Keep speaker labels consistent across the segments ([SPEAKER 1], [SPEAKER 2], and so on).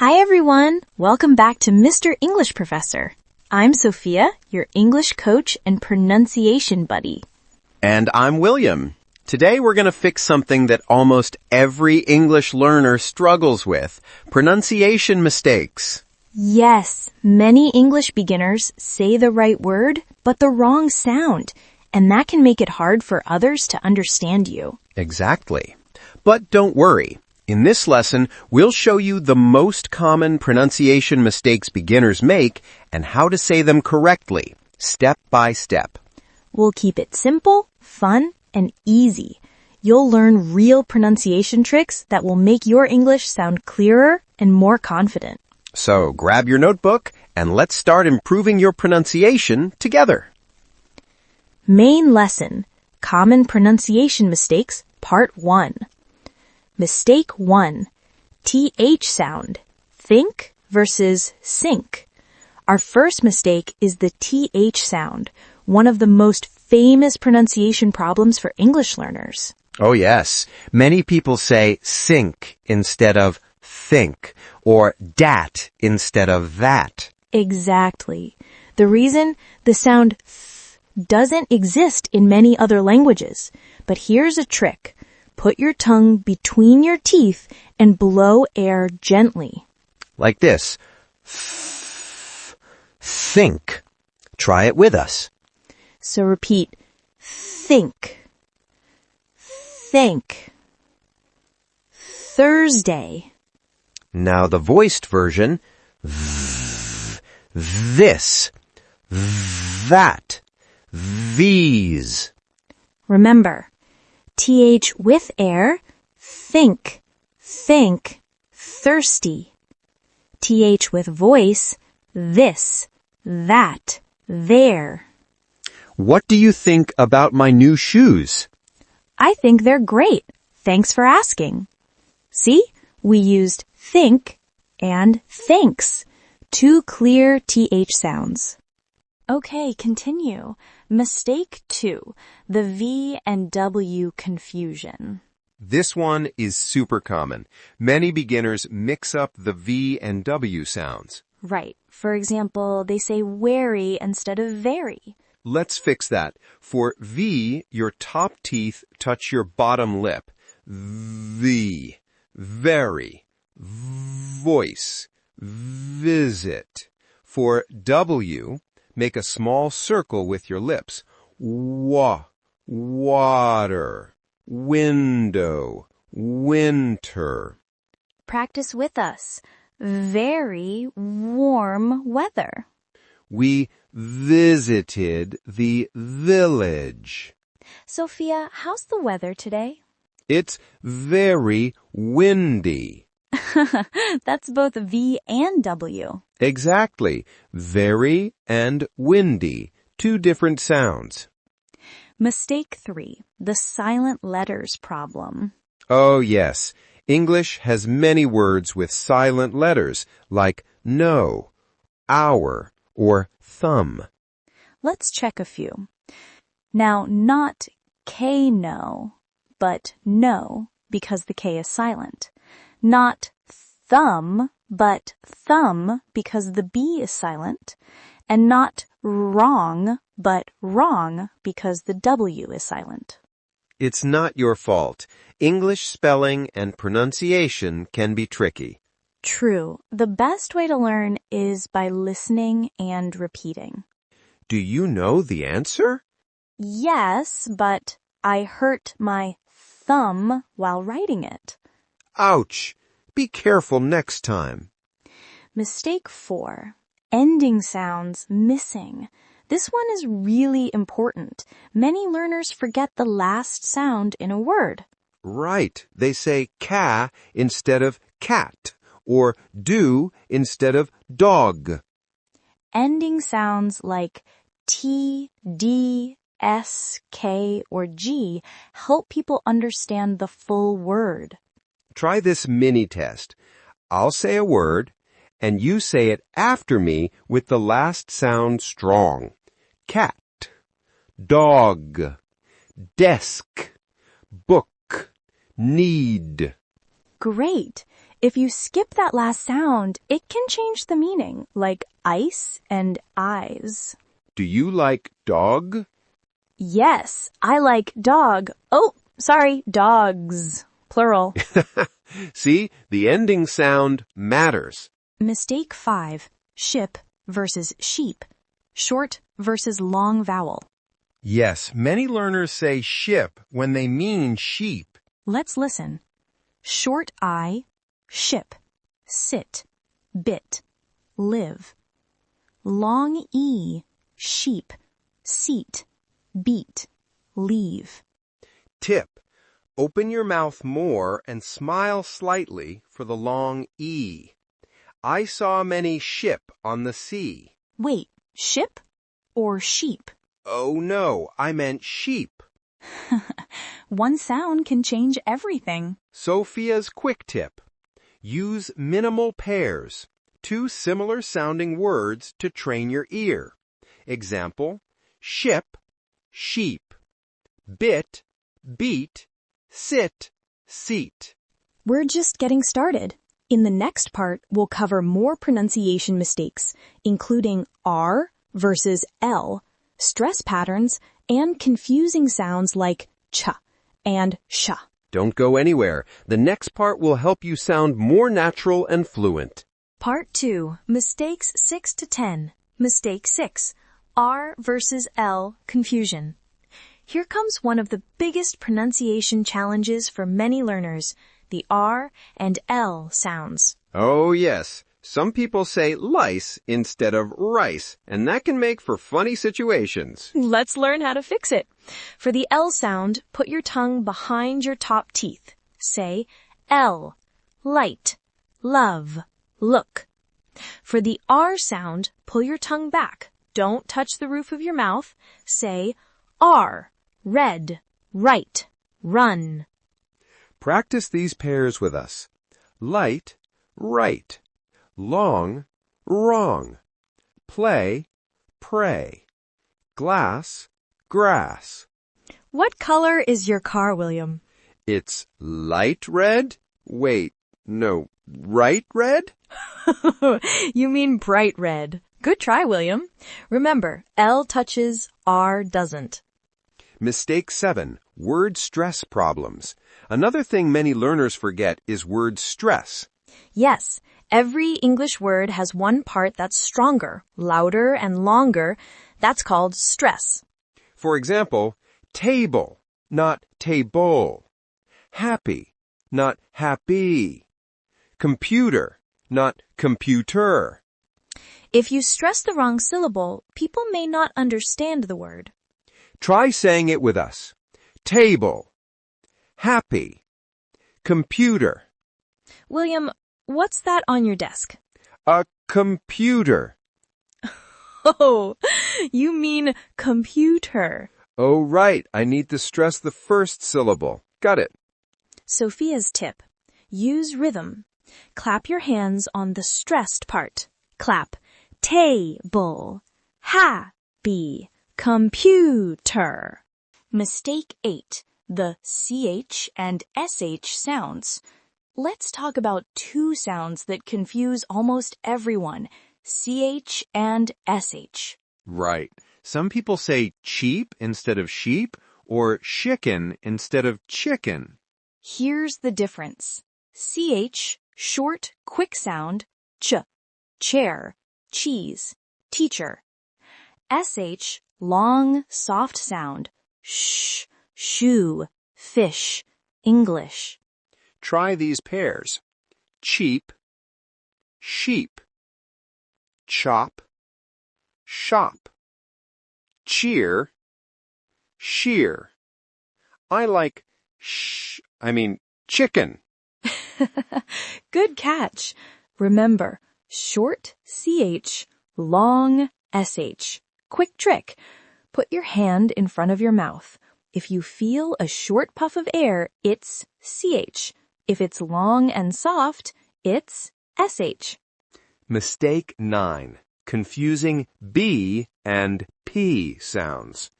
[SPEAKER 1] Hi everyone! Welcome back to Mr. English Professor. I'm Sophia, your English coach and pronunciation buddy.
[SPEAKER 2] And I'm William. Today we're going to fix something that almost every English learner struggles with, pronunciation mistakes.
[SPEAKER 1] Yes, many English beginners say the right word, but the wrong sound, and that can make it hard for others to understand you.
[SPEAKER 2] Exactly. But don't worry. In this lesson, we'll show you the most common pronunciation mistakes beginners make and how to say them correctly, step by step.
[SPEAKER 1] We'll keep it simple, fun, and easy. You'll learn real pronunciation tricks that will make your English sound clearer and more confident.
[SPEAKER 2] So grab your notebook and let's start improving your pronunciation together.
[SPEAKER 1] Main lesson, Common Pronunciation Mistakes, Part 1. Mistake 1. TH sound. Think versus sink. Our first mistake is the TH sound, one of the most famous pronunciation problems for English learners.
[SPEAKER 2] Oh yes, many people say sink instead of think, or dat instead of that.
[SPEAKER 1] Exactly. The reason the sound th doesn't exist in many other languages. But here's a trick. Put your tongue between your teeth and blow air gently.
[SPEAKER 2] Like this. Think. Try it with us.
[SPEAKER 1] So repeat, think, think, Thursday.
[SPEAKER 2] Now the voiced version. This, that, these.
[SPEAKER 1] Remember, TH with air, think, thirsty. TH with voice, this, that, there.
[SPEAKER 2] What do you think about my new shoes?
[SPEAKER 1] I think they're great. Thanks for asking. See, we used think and thanks, two clear TH sounds. Okay, continue. Mistake 2, the V and W confusion.
[SPEAKER 2] This one is super common. Many beginners mix up the V and W sounds.
[SPEAKER 1] Right. For example, they say wary instead of very.
[SPEAKER 2] Let's fix that. For V, your top teeth touch your bottom lip. V, very, voice, visit. For W, make a small circle with your lips. Water, window, winter.
[SPEAKER 1] Practice with us. Very warm weather.
[SPEAKER 2] We visited the village.
[SPEAKER 1] Sophia, how's the weather today?
[SPEAKER 2] It's very windy.
[SPEAKER 1] That's both V and W.
[SPEAKER 2] Exactly. Very and windy. Two different sounds.
[SPEAKER 1] Mistake 3, the silent letters problem.
[SPEAKER 2] Oh, yes. English has many words with silent letters, like no, our, or thumb.
[SPEAKER 1] Let's check a few. Now, not K-no, but no, because the K is silent. Not thumb, but thumb, because the B is silent. And not wrong, but wrong, because the W is silent.
[SPEAKER 2] It's not your fault. English spelling and pronunciation can be tricky.
[SPEAKER 1] True. The best way to learn is by listening and repeating.
[SPEAKER 2] Do you know the answer?
[SPEAKER 1] Yes, but I hurt my thumb while writing it.
[SPEAKER 2] Ouch! Be careful next time.
[SPEAKER 1] Mistake 4. Ending sounds missing. This one is really important. Many learners forget the last sound in a word.
[SPEAKER 2] Right. They say ca instead of cat, or do instead of dog.
[SPEAKER 1] Ending sounds like T, D, S, K, or G help people understand the full word.
[SPEAKER 2] Try this mini test. I'll say a word, and you say it after me with the last sound strong. Cat, dog, desk, book, need.
[SPEAKER 1] Great! If you skip that last sound, it can change the meaning, like ice and eyes.
[SPEAKER 2] Do you like dog?
[SPEAKER 1] Yes, I like dog. Oh, sorry, dogs. Plural.
[SPEAKER 2] See, the ending sound matters.
[SPEAKER 1] Mistake 5. Ship versus sheep. Short versus long vowel.
[SPEAKER 2] Yes, many learners say ship when they mean sheep.
[SPEAKER 1] Let's listen. Short I, ship, sit, bit, live. Long E, sheep, seat, beat, leave.
[SPEAKER 2] Tip. Open your mouth more and smile slightly for the long E. I saw many ship on the sea.
[SPEAKER 1] Wait, ship or sheep?
[SPEAKER 2] Oh no, I meant sheep.
[SPEAKER 1] One sound can change everything.
[SPEAKER 2] Sophia's quick tip. Use minimal pairs, two similar sounding words to train your ear. Example, ship, sheep. Bit, beat, sit, seat.
[SPEAKER 1] We're just getting started. In the next part, we'll cover more pronunciation mistakes, including R versus L, stress patterns, and confusing sounds like ch and sh.
[SPEAKER 2] Don't go anywhere. The next part will help you sound more natural and fluent.
[SPEAKER 1] Part 2, Mistakes 6 to 10. Mistake 6, R versus L confusion. Here comes one of the biggest pronunciation challenges for many learners, the R and L sounds.
[SPEAKER 2] Oh yes, some people say lice instead of rice, and that can make for funny situations.
[SPEAKER 1] Let's learn how to fix it. For the L sound, put your tongue behind your top teeth. Say L, light, love, look. For the R sound, pull your tongue back. Don't touch the roof of your mouth. Say R, red, right, run.
[SPEAKER 2] Practice these pairs with us. Light, right. Long, wrong. Play, pray. Glass, grass.
[SPEAKER 1] What color is your car, William?
[SPEAKER 2] It's light red? Wait, no, right red?
[SPEAKER 1] You mean bright red. Good try, William. Remember, L touches, R doesn't.
[SPEAKER 2] Mistake 7. Word stress problems. Another thing many learners forget is word stress.
[SPEAKER 1] Yes, every English word has one part that's stronger, louder, and longer. That's called stress.
[SPEAKER 2] For example, table, not table. Happy, not happy. Computer, not computer.
[SPEAKER 1] If you stress the wrong syllable, people may not understand the word.
[SPEAKER 2] Try saying it with us. Table, happy, computer.
[SPEAKER 1] William, what's that on your desk?
[SPEAKER 2] A computer.
[SPEAKER 1] Oh, you mean computer.
[SPEAKER 2] Oh, right. I need to stress the first syllable. Got it.
[SPEAKER 1] Sophia's tip. Use rhythm. Clap your hands on the stressed part. Clap. Table. Happy. Computer. Mistake 8. The CH and SH sounds. Let's talk about two sounds that confuse almost everyone, CH and SH.
[SPEAKER 2] Right. Some people say cheap instead of sheep or chicken instead of chicken.
[SPEAKER 1] Here's the difference. CH, short, quick sound, ch, chair, cheese, teacher. SH, long, soft sound, sh, shoe, fish, English.
[SPEAKER 2] Try these pairs. Cheap, sheep. Chop, shop. Cheer, shear. I like chicken.
[SPEAKER 1] Good catch. Remember, short CH, long SH. Quick trick. Put your hand in front of your mouth. If you feel a short puff of air, it's CH. If it's long and soft, it's SH.
[SPEAKER 2] Mistake 9. Confusing B and P sounds.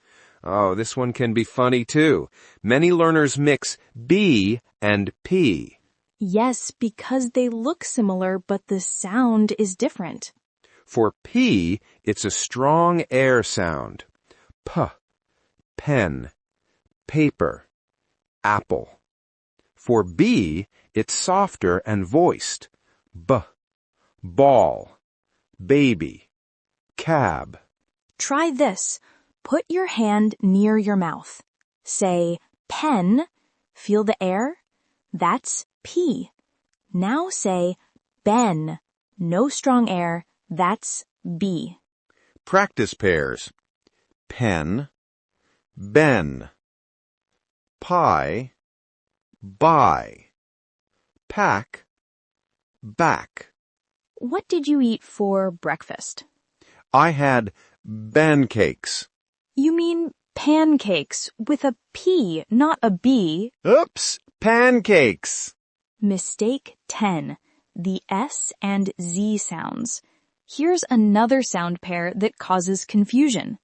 [SPEAKER 2] Oh, this one can be funny too. Many learners mix B and P.
[SPEAKER 1] Yes, because they look similar, but the sound is different.
[SPEAKER 2] For P, it's a strong air sound. P, pen, paper, apple. For B, it's softer and voiced. B, ball, baby, cab.
[SPEAKER 1] Try this. Put your hand near your mouth. Say, pen. Feel the air? That's P. Now say, ben. No strong air. That's B.
[SPEAKER 2] Practice pairs. Pen, ben, pie, buy, pack, back.
[SPEAKER 1] What did you eat for breakfast?
[SPEAKER 2] I had pancakes.
[SPEAKER 1] You mean pancakes with a P, not a B.
[SPEAKER 2] Oops, pancakes.
[SPEAKER 1] Mistake 10. The S and Z sounds. Here's another sound pair that causes confusion.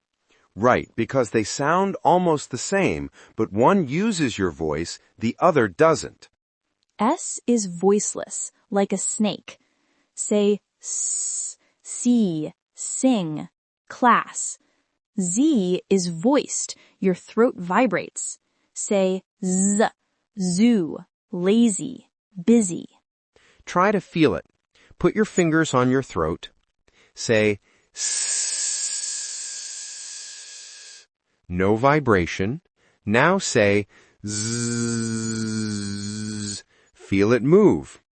[SPEAKER 2] Right, because they sound almost the same, but one uses your voice, the other doesn't.
[SPEAKER 1] S is voiceless, like a snake. Say s, see, sing, class. Z is voiced, your throat vibrates. Say z, zoo, lazy, busy.
[SPEAKER 2] Try to feel it. Put your fingers on your throat. Say s. No vibration. Now say zzz. Feel it move.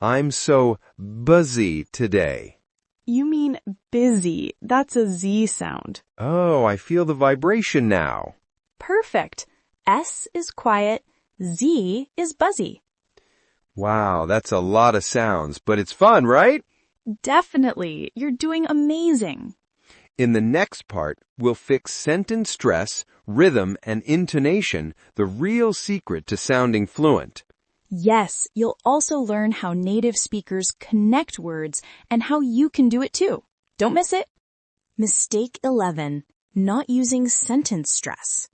[SPEAKER 2] I'm so buzzy today.
[SPEAKER 1] You mean busy. That's a Z sound.
[SPEAKER 2] Oh, I feel the vibration now.
[SPEAKER 1] Perfect. S is quiet. Z is buzzy.
[SPEAKER 2] Wow, that's a lot of sounds, but it's fun, right?
[SPEAKER 1] Definitely. You're doing amazing.
[SPEAKER 2] In the next part, we'll fix sentence stress, rhythm, and intonation, the real secret to sounding fluent.
[SPEAKER 1] Yes, you'll also learn how native speakers connect words and how you can do it too. Don't miss it. Mistake 11. Not using sentence stress.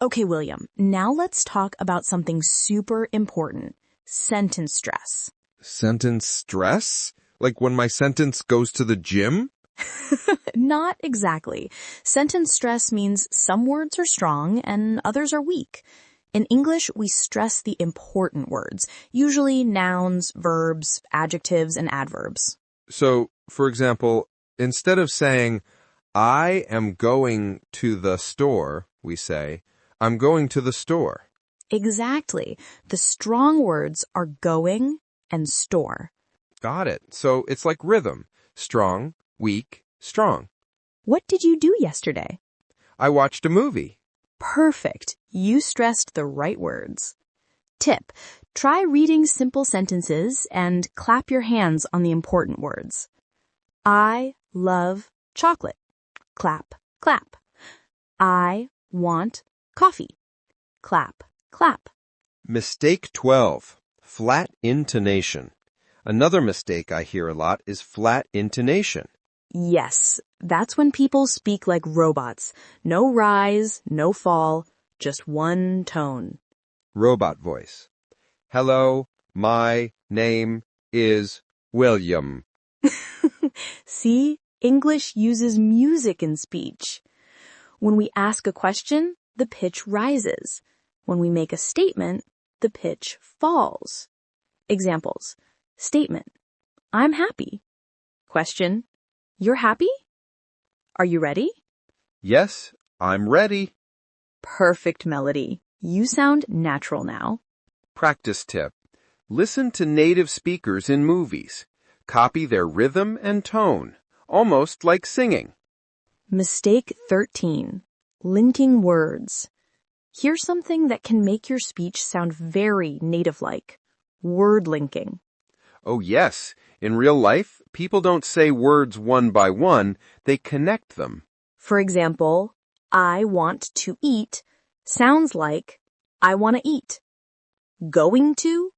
[SPEAKER 1] Okay, William, now let's talk about something super important. Sentence stress.
[SPEAKER 2] Sentence stress? Like when my sentence goes to the gym?
[SPEAKER 1] Not exactly. Sentence stress means some words are strong and others are weak. In English, we stress the important words, usually nouns, verbs, adjectives, and adverbs.
[SPEAKER 2] So, for example, instead of saying, I am going to the store, we say, I'm going to the store.
[SPEAKER 1] Exactly. The strong words are going and store.
[SPEAKER 2] Got it. So it's like rhythm. Strong, weak, strong.
[SPEAKER 1] What did you do yesterday?
[SPEAKER 2] I watched a movie.
[SPEAKER 1] Perfect. You stressed the right words. Tip. Try reading simple sentences and clap your hands on the important words. I love chocolate. Clap, clap. I want coffee. Clap, clap.
[SPEAKER 2] Mistake 12. Flat intonation. Another mistake I hear a lot is flat intonation.
[SPEAKER 1] Yes, that's when people speak like robots. No rise, no fall, just one tone.
[SPEAKER 2] Robot voice. Hello, my name is William.
[SPEAKER 1] See, English uses music in speech. When we ask a question, the pitch rises. When we make a statement, the pitch falls. Examples. Statement. I'm happy. Question. You're happy? Are you ready?
[SPEAKER 2] Yes, I'm ready.
[SPEAKER 1] Perfect melody. You sound natural now.
[SPEAKER 2] Practice tip. Listen to native speakers in movies. Copy their rhythm and tone, almost like singing.
[SPEAKER 1] Mistake 13. Linking words. Here's something that can make your speech sound very native-like. Word linking.
[SPEAKER 2] Oh yes, in real life, people don't say words one by one, they connect them.
[SPEAKER 1] For example, I want to eat sounds like I want to eat. Going to,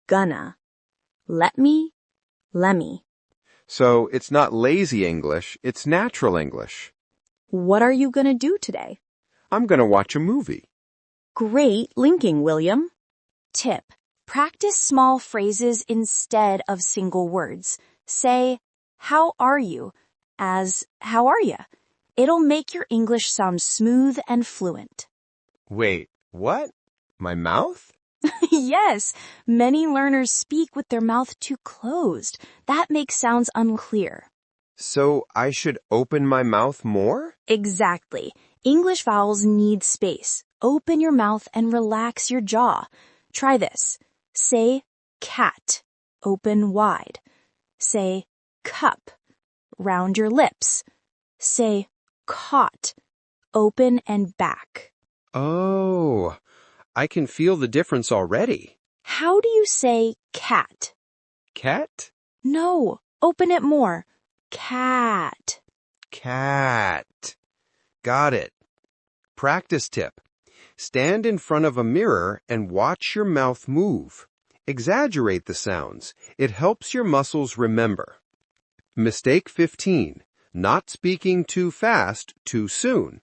[SPEAKER 1] gonna. Let me, lemme.
[SPEAKER 2] So it's not lazy English, it's natural English.
[SPEAKER 1] What are you gonna do today?
[SPEAKER 2] I'm going to watch a movie.
[SPEAKER 1] Great linking, William. Tip. Practice small phrases instead of single words. Say, "How are you?" as "How are ya?" It'll make your English sound smooth and fluent.
[SPEAKER 2] Wait, what? My mouth?
[SPEAKER 1] Yes, many learners speak with their mouth too closed. That makes sounds unclear.
[SPEAKER 2] So I should open my mouth more?
[SPEAKER 1] Exactly. English vowels need space. Open your mouth and relax your jaw. Try this. Say cat. Open wide. Say cup. Round your lips. Say caught. Open and back.
[SPEAKER 2] Oh, I can feel the difference already.
[SPEAKER 1] How do you say cat?
[SPEAKER 2] Cat?
[SPEAKER 1] No, open it more. Cat.
[SPEAKER 2] Cat. Got it. Practice tip. Stand in front of a mirror and watch your mouth move. Exaggerate the sounds. It helps your muscles remember. Mistake 15. Not speaking too fast too soon.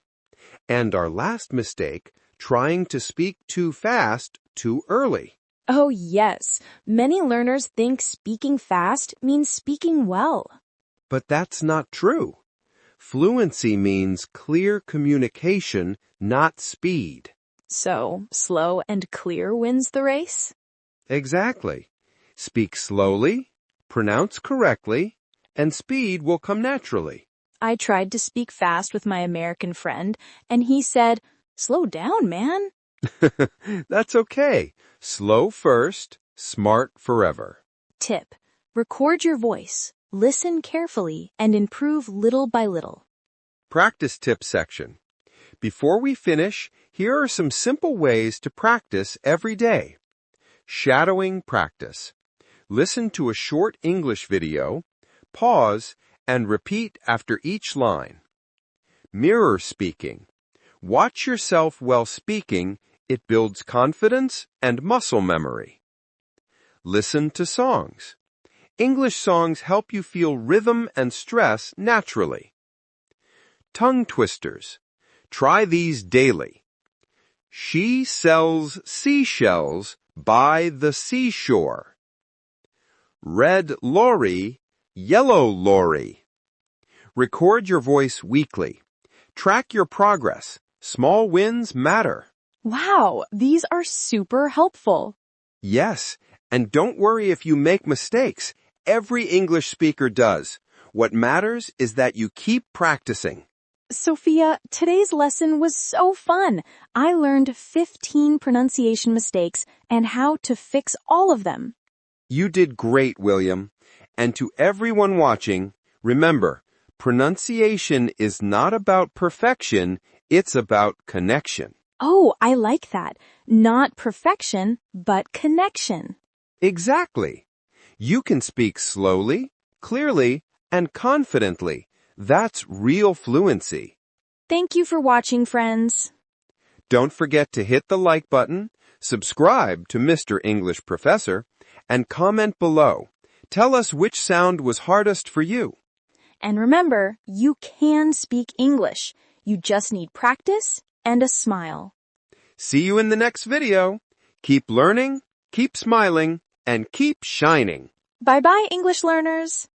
[SPEAKER 2] And our last mistake, trying to speak too fast too early.
[SPEAKER 1] Oh yes, many learners think speaking fast means speaking well.
[SPEAKER 2] But that's not true. Fluency means clear communication, not speed.
[SPEAKER 1] So, slow and clear wins the race?
[SPEAKER 2] Exactly. Speak slowly, pronounce correctly, and speed will come naturally.
[SPEAKER 1] I tried to speak fast with my American friend, and he said, "Slow down, man."
[SPEAKER 2] That's okay. Slow first, smart forever.
[SPEAKER 1] Tip: record your voice, listen carefully, and improve little by little.
[SPEAKER 2] Practice tip section. Before we finish, here are some simple ways to practice every day. Shadowing practice. Listen to a short English video, pause, and repeat after each line. Mirror speaking. Watch yourself while speaking. It builds confidence and muscle memory. Listen to songs. English songs help you feel rhythm and stress naturally. Tongue twisters. Try these daily. She sells seashells by the seashore. Red lorry, yellow lorry. Record your voice weekly. Track your progress. Small wins matter.
[SPEAKER 1] Wow, these are super helpful.
[SPEAKER 2] Yes, and don't worry if you make mistakes. Every English speaker does. What matters is that you keep practicing.
[SPEAKER 1] Sophia, today's lesson was so fun. I learned 15 pronunciation mistakes and how to fix all of them.
[SPEAKER 2] You did great, William. And to everyone watching, remember, pronunciation is not about perfection, it's about connection.
[SPEAKER 1] Oh, I like that. Not perfection, but connection.
[SPEAKER 2] Exactly. You can speak slowly, clearly, and confidently. That's real fluency.
[SPEAKER 1] Thank you for watching, friends.
[SPEAKER 2] Don't forget to hit the like button, subscribe to Mr. English Professor, and comment below. Tell us which sound was hardest for you.
[SPEAKER 1] And remember, you can speak English. You just need practice and a smile.
[SPEAKER 2] See you in the next video. Keep learning, keep smiling, and keep shining.
[SPEAKER 1] Bye-bye, English learners.